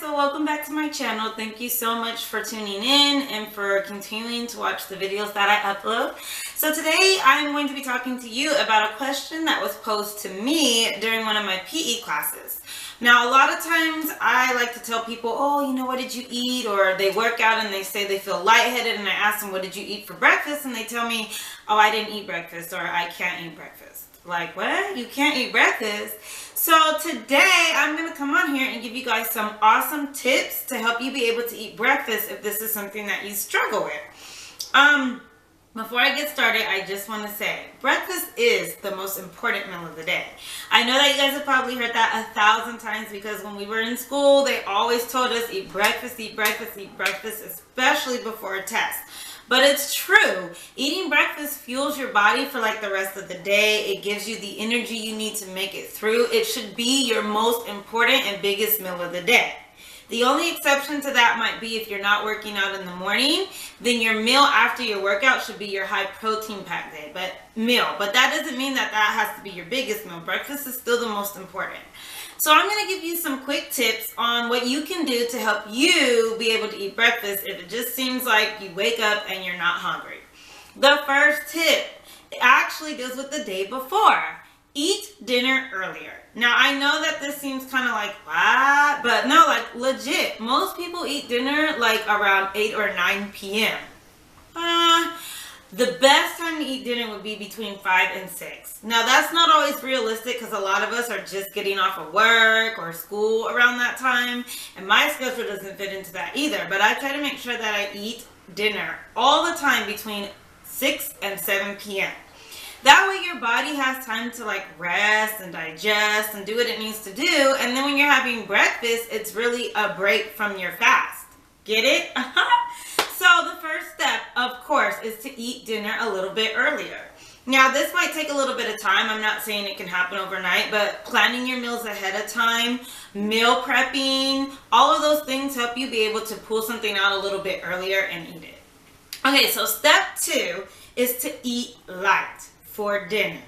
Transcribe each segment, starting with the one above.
so welcome back to my channel. Thank you so much for tuning in and for continuing to watch the videos that I upload. So today I'm going to be talking to you about a question that was posed to me during one of my PE classes. Now, a lot of times I like to tell people, oh, you know, what did you eat? Or they work out and they say they feel lightheaded, and I ask them, what did you eat for breakfast? And they tell me, oh, I didn't eat breakfast, or I can't eat breakfast. Like, what? You can't eat breakfast? So today I'm going to come on here and give you guys some awesome tips to help you be able to eat breakfast if this is something that you struggle with. Before I get started, I just want to say breakfast is the most important meal of the day. I know that you guys have probably heard that 1,000 times because when we were in school, they always told us eat breakfast, eat breakfast, eat breakfast, especially before a test. But it's true. Eating breakfast fuels your body for like the rest of the day. It gives you the energy you need to make it through. It should be your most important and biggest meal of the day. The only exception to that might be if you're not working out in the morning, then your meal after your workout should be your high protein packed day, meal. But that doesn't mean that that has to be your biggest meal. Breakfast is still the most important. So I'm going to give you some quick tips on what you can do to help you be able to eat breakfast if it just seems like you wake up and you're not hungry. The first tip actually deals with the day before. Eat dinner earlier. Now, I know that this seems kind of like, what? But no, like legit. Most people eat dinner like around 8 or 9 p.m. The best time to eat dinner would be between 5 and 6. Now, that's not always realistic because a lot of us are just getting off of work or school around that time. And my schedule doesn't fit into that either. But I try to make sure that I eat dinner all the time between 6 and 7 p.m. That way your body has time to like rest and digest and do what it needs to do. And then when you're having breakfast, it's really a break from your fast. Get it? So the first step, of course, is to eat dinner a little bit earlier. Now, this might take a little bit of time. I'm not saying it can happen overnight, but planning your meals ahead of time, meal prepping, all of those things help you be able to pull something out a little bit earlier and eat it. Okay, so step 2 is to eat light for dinner.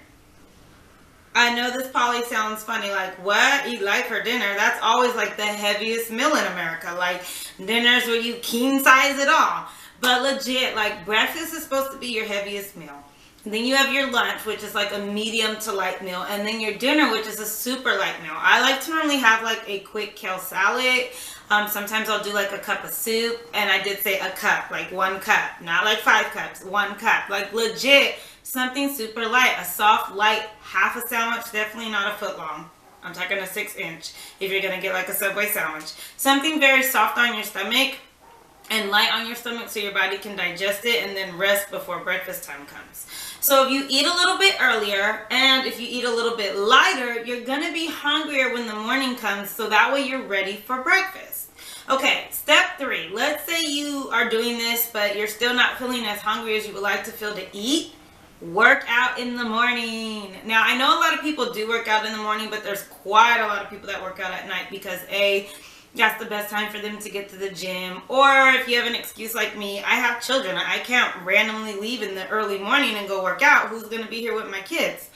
I know this probably sounds funny, like, what? Eat light for dinner? That's always like the heaviest meal in America. Like, dinners where you king size it all. But legit, like, breakfast is supposed to be your heaviest meal. And then you have your lunch, which is like a medium to light meal. And then your dinner, which is a super light meal. I like to normally have like a quick kale salad. Sometimes I'll do like a cup of soup. And I did say a cup, like 1 cup. Not like 5 cups, 1 cup. Like legit, something super light. A soft, light, half a sandwich. Definitely not a foot long. I'm talking a 6-inch if you're going to get like a Subway sandwich. Something very soft on your stomach and light on your stomach so your body can digest it and then rest before breakfast time comes. So if you eat a little bit earlier and if you eat a little bit lighter, you're going to be hungrier when the morning comes, so that way you're ready for breakfast. Okay, step 3. Let's say you are doing this, but you're still not feeling as hungry as you would like to feel to eat. Work out in the morning. Now, I know a lot of people do work out in the morning, but there's quite a lot of people that work out at night because that's the best time for them to get to the gym. Or if you have an excuse like me, I have children. I can't randomly leave in the early morning and go work out. Who's going to be here with my kids?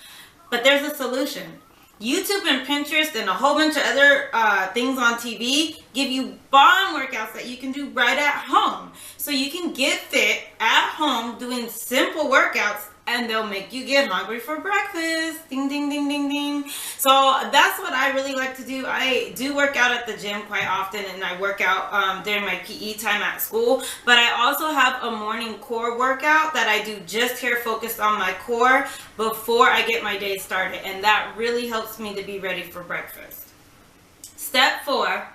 But there's a solution. YouTube and Pinterest and a whole bunch of other things on TV give you bomb workouts that you can do right at home. So you can get fit at home doing simple workouts, and they'll make you get hungry for breakfast. Ding, ding, ding, ding, ding. So that's what I really like to do. I do work out at the gym quite often, and I work out during my PE time at school. But I also have a morning core workout that I do just here focused on my core before I get my day started. And that really helps me to be ready for breakfast. Step 4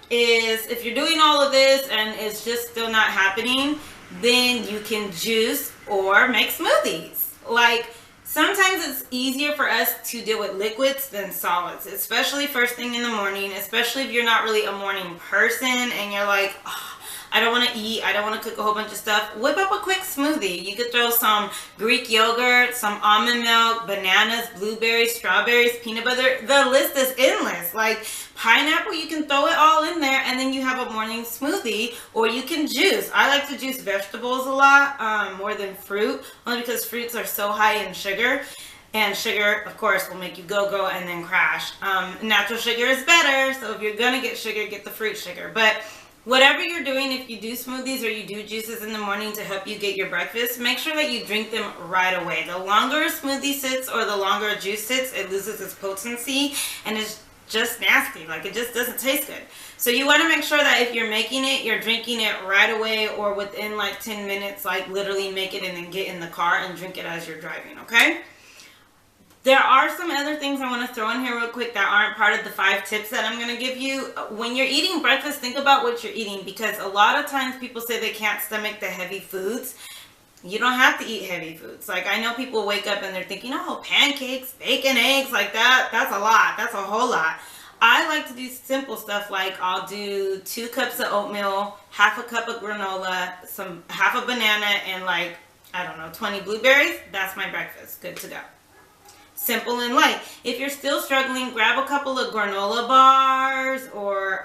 is if you're doing all of this and it's just still not happening, then you can juice or make smoothies. Like, sometimes it's easier for us to deal with liquids than solids, especially first thing in the morning, especially if you're not really a morning person and you're like, oh, I don't want to eat, I don't want to cook a whole bunch of stuff. Whip up a quick smoothie. You could throw some Greek yogurt, some almond milk, bananas, blueberries, strawberries, peanut butter. The list is endless. Like pineapple, you can throw it all in there and then you have a morning smoothie, or you can juice. I like to juice vegetables a lot, more than fruit, only because fruits are so high in sugar. And sugar, of course, will make you go and then crash. Natural sugar is better, so if you're gonna get sugar, get the fruit sugar. But whatever you're doing, if you do smoothies or you do juices in the morning to help you get your breakfast, make sure that you drink them right away. The longer a smoothie sits or the longer a juice sits, it loses its potency and it's just nasty. Like, it just doesn't taste good. So you want to make sure that if you're making it, you're drinking it right away or within like 10 minutes. Like, literally make it and then get in the car and drink it as you're driving, okay? There are some other things I want to throw in here real quick that aren't part of the 5 tips that I'm going to give you. When you're eating breakfast, think about what you're eating, because a lot of times people say they can't stomach the heavy foods. You don't have to eat heavy foods. Like, I know people wake up and they're thinking, oh, pancakes, bacon, eggs, like that. That's a lot. That's a whole lot. I like to do simple stuff, like I'll do 2 cups of oatmeal, half a cup of granola, half a banana, and like, I don't know, 20 blueberries. That's my breakfast. Good to go. Simple and light. If you're still struggling, grab a couple of granola bars or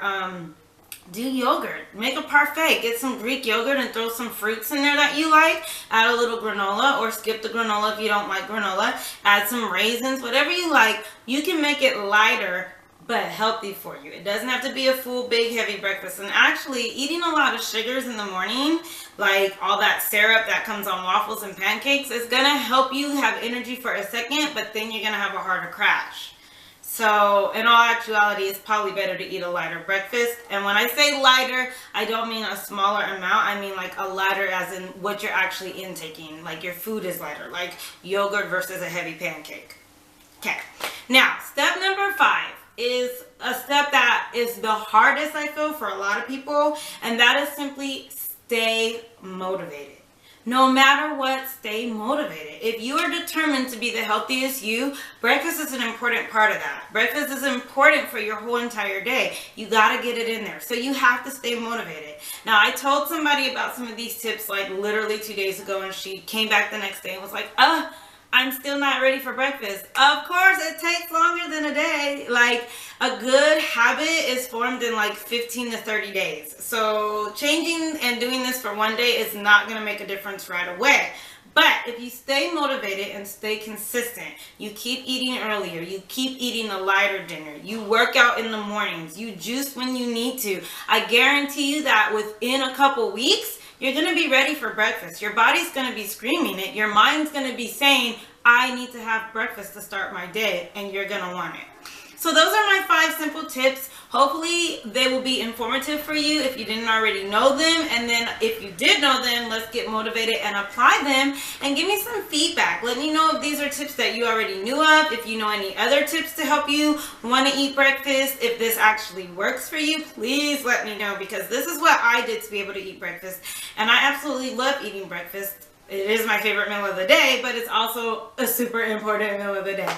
do yogurt. Make a parfait. Get some Greek yogurt and throw some fruits in there that you like. Add a little granola, or skip the granola if you don't like granola. Add some raisins, whatever you like. You can make it lighter but healthy for you. It doesn't have to be a full, big, heavy breakfast. And actually, eating a lot of sugars in the morning, like all that syrup that comes on waffles and pancakes, is going to help you have energy for a second, but then you're going to have a harder crash. So in all actuality, it's probably better to eat a lighter breakfast. And when I say lighter, I don't mean a smaller amount. I mean like a lighter as in what you're actually intaking. Like your food is lighter, like yogurt versus a heavy pancake. Okay. Now, step number 5 is a step that is the hardest, I feel, for a lot of people, and that is simply stay motivated. No matter what, stay motivated. If you are determined to be the healthiest you, breakfast is an important part of that. Breakfast is important for your whole entire day. You got to get it in there. So you have to stay motivated. Now, I told somebody about some of these tips like literally 2 days ago, and she came back the next day and was like, I'm still not ready for breakfast. Of course, it takes longer than a day. Like, a good habit is formed in like 15 to 30 days. So changing and doing this for one day is not going to make a difference right away. But if you stay motivated and stay consistent, you keep eating earlier, you keep eating a lighter dinner, you work out in the mornings, you juice when you need to, I guarantee you that within a couple weeks, you're going to be ready for breakfast. Your body's going to be screaming it. Your mind's going to be saying, I need to have breakfast to start my day, and you're going to want it. So those are my 5 simple tips. Hopefully they will be informative for you if you didn't already know them. And then if you did know them, let's get motivated and apply them and give me some feedback. Let me know if these are tips that you already knew of. If you know any other tips to help you want to eat breakfast, if this actually works for you, please let me know, because this is what I did to be able to eat breakfast. And I absolutely love eating breakfast. It is my favorite meal of the day, but it's also a super important meal of the day.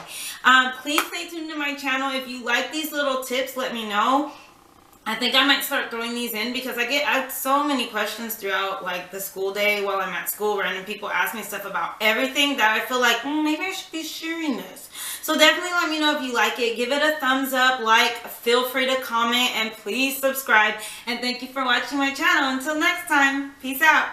Please stay tuned to my channel. If you like these little tips, let me know. I think I might start throwing these in, because I get so many questions throughout like the school day while I'm at school. Random people ask me stuff about everything that I feel like maybe I should be sharing this. So definitely let me know if you like it. Give it a thumbs up, like, feel free to comment, and please subscribe. And thank you for watching my channel. Until next time, peace out.